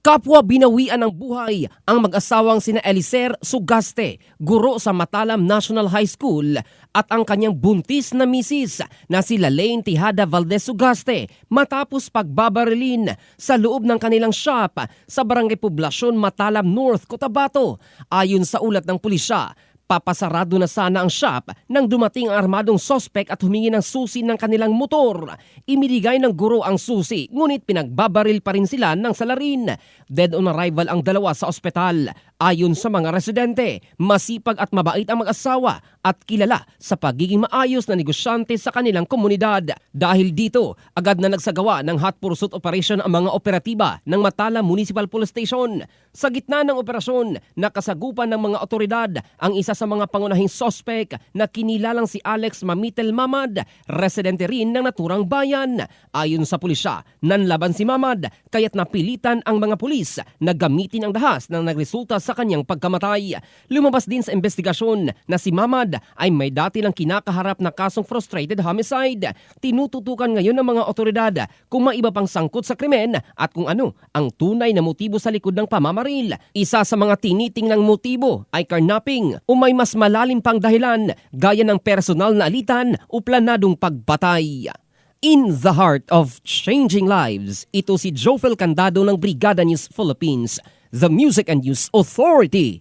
Kapwa binawian ng buhay ang mag-asawang sina Elicer Sugaste, guro sa Matalam National High School, at ang kanyang buntis na misis na si Lalaine Tejada Valdez Sugaste matapos pagbabarilin sa loob ng kanilang shop sa Barangay Poblacion, Matalam North, Cotabato. Ayon sa ulat ng pulisya, papasarado na sana ang shop nang dumating ang armadong sospek at humingi ng susi ng kanilang motor. Imiligay ng guro ang susi, ngunit pinagbabaril pa rin sila ng salarin. Dead on arrival ang dalawa sa ospital. Ayon sa mga residente, masipag at mabait ang mag-asawa at kilala sa pagiging maayos na negosyante sa kanilang komunidad. Dahil dito, agad na nagsagawa ng hot pursuit operation ang mga operatiba ng Matalam Municipal Police Station. Sa gitna ng operasyon, nakasagupan ng mga otoridad ang isa sa mga pangunahing sospek na kinilalang si Alex Mamitel Mamad, residente rin ng naturang bayan. Ayon sa pulisya, nanlaban si Mamad kaya't napilitan ang mga pulis na gamitin ang dahas na nagresulta sa kanyang pagkamatay. Lumabas din sa investigasyon na si Mamad ay may dati lang kinakaharap na kasong frustrated homicide. Tinututukan ngayon ng mga otoridad kung may iba pang sangkot sa krimen at kung ano ang tunay na motibo sa likod ng pamamaril. Isa sa mga tinitingnang motibo ay carnapping o may mas malalim pang dahilan gaya ng personal na alitan o planadong pagpatay. In the heart of changing lives, ito si Jofel Candado ng Brigada News Philippines, the Music and News Authority.